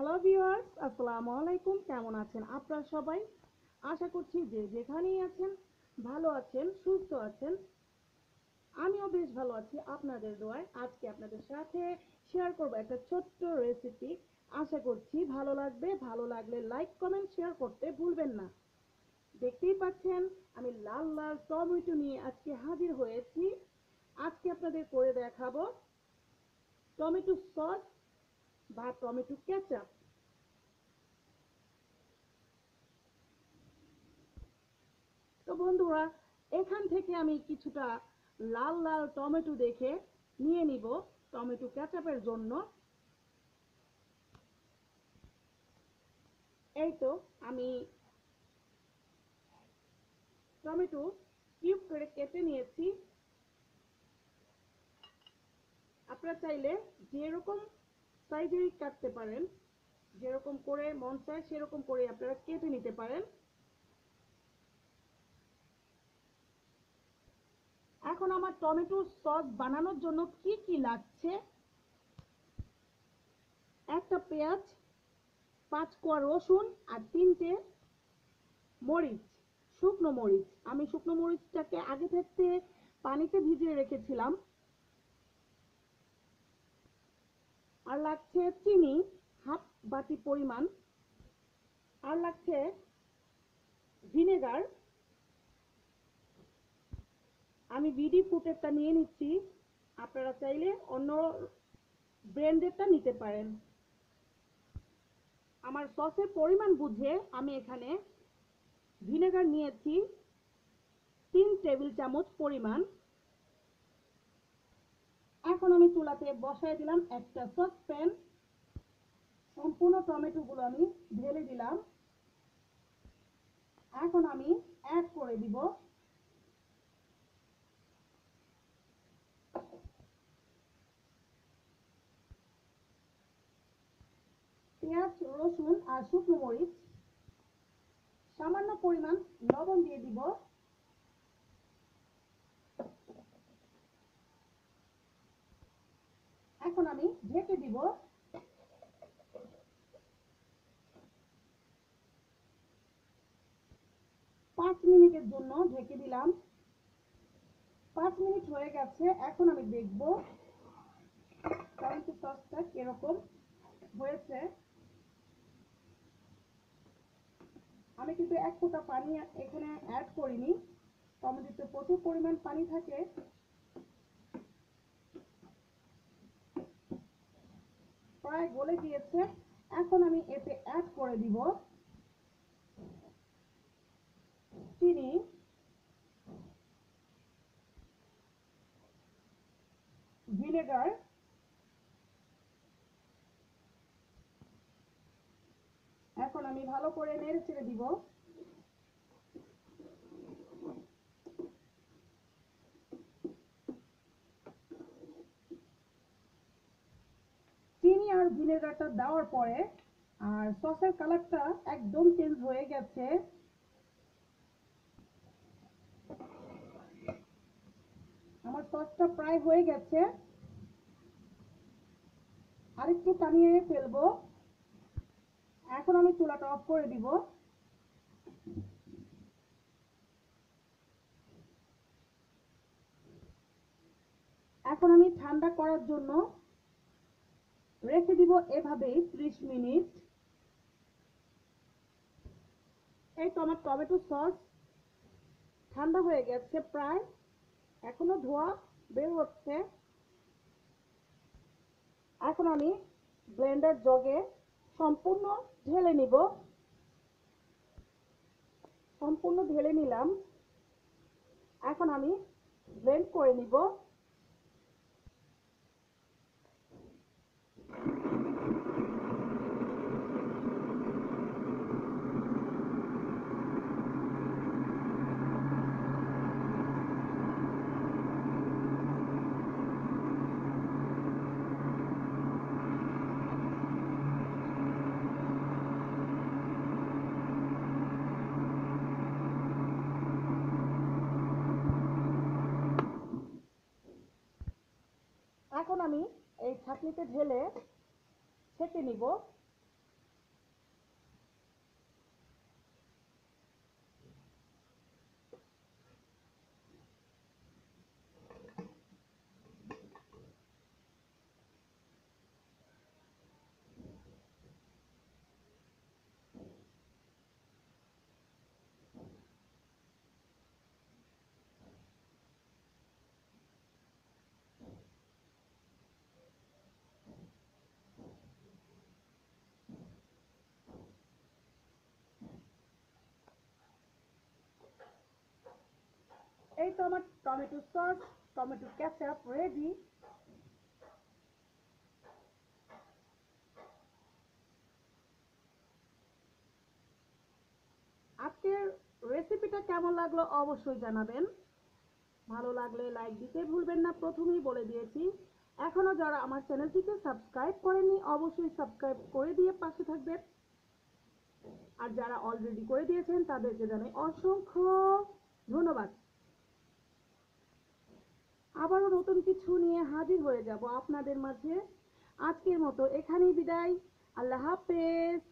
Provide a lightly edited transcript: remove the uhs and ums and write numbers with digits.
Hello viewers, আসসালামু আলাইকুম। কেমন আছেন আপনারা সবাই? আশা করছি যে যেখানেই আছেন ভালো আছেন, সুস্থ আছেন। আমিও বেশ ভালো আছি আপনাদের দোয়ায়। আজকে আপনাদের সাথে শেয়ার করব একটা ছোট্ট রেসিপি। আশা করছি ভালো লাগবে। ভালো লাগলে লাইক, কমেন্ট, শেয়ার করতে ভুলবেন না। দেখতেই পাচ্ছেন আমি লাল লাল টমেটো নিয়ে আজকে হাজির হয়েছি। আজকে আপনাদের করে দেখাবো টমেটো সস বা টমেটো কেচাপ। তো বন্ধুরা, এখান থেকে আমি কিছুটা লাল লাল টমেটো দেখে নিয়ে নিব টমেটো কেচাপের জন্য। এই তো আমি টমেটো কিউব করে কেটে নিয়েছি। আপনারা চাইলে যেরকম সাইজেরই কাটতে পারেন, যেরকম করে মন চায় সেরকম করে আপনারা কেটে নিতে পারেন। এখন আমার টমেটো সস বানানোর জন্য কি কি লাগছে: একটা পেঁয়াজ, 5 কোয়া রসুন, আর 3টে মরিচ, শুকনো মরিচ। আমি শুকনো মরিচটাকে আগে থাকতে পানিতে ভিজিয়ে রেখেছিলাম। আর লাগছে চিনি, হাফ বাটি পরিমাণ। আর লাগছে ভিনেগার। আমি বিডি ফুটেরটা নিয়ে নিচ্ছি, আপনারা চাইলে অন্য ব্র্যান্ডেরটা নিতে পারেন। আমার সসের পরিমাণ বুঝে আমি এখানে ভিনেগার নিয়েছি 3 টেবিল চামচ পরিমাণ। এখন আমি চুলাতে বসায় দিলাম একটা সসপ্যান। সম্পূর্ণ টমেটোগুলো আমি ঢেলে দিলাম। এখন আমি অ্যাড করে দিব পেঁয়াজ, রসুন আর শুকনো মরিচ। সামান্য পরিমাণ লবণ দিয়ে দিব। এখন আমি ঢেকে দিব। 5 মিনিটের জন্য ঢেকে দিলাম। 5 মিনিট হয়ে গেছে। এখন আমি দেখব টমেটো সসটা কিরকম হয়েছে। আমি কিন্তু এক ফোঁটা পানি এখানে অ্যাড করিনি। টমেটোতে প্রচুর পরিমাণ পানি থাকে। প্রায় গলে গিয়েছে। এখন আমি এতে অ্যাড করে দিব চিনি, ভিনেগার, এখন আমি ভালো করে নেড়ে চেড়ে দিব। চিনি আর ভিনেগারটা দেওয়ার পরে আর সসের কালারটা একদম চেঞ্জ হয়ে গেছে। আমার সসটা প্রায় হয়ে গেছে। আরেকটু টানিয়ে ফেলবো। এখন আমি চুলাটা অফ করে দিব। এখন আমি ঠান্ডা করার জন্য রেখে দিব এভাবেই 30 মিনিট। এই তো আমার টমেটো সস ঠান্ডা হয়ে গেছে প্রায়, এখনো ধোয়া বের হচ্ছে। এখন আমি ব্লেন্ডার জগে সম্পূর্ণ ঢেলে নিব। সম্পূর্ণ ঢেলে নিলাম। এখন আমি ব্লেন্ড করে নিব। এখন আমি এই ছাঁকনিতে ঢেলে ছেঁকে নিব। এই তো আমার tomato sauce, tomato ketchup ready. আজকের রেসিপিটা কেমন লাগলো অবশ্যই জানাবেন। ভালো লাগলে লাইক দিতে ভুলবেন না, প্রথমেই বলে দিয়েছি। এখনো যারা আমার চ্যানেলটিকে সাবস্ক্রাইব করেননি অবশ্যই সাবস্ক্রাইব করে দিয়ে পাশে থাকবেন। আর যারা অলরেডি করে দিয়েছেন তাদেরকে জানাই অসংখ্য ধন্যবাদ। আবারও নতুন কিছু নিয়ে হাজির হয়ে যাব আপনাদের মাঝে। আজকের মতো এখানেই বিদায়। আল্লাহ হাফেজ।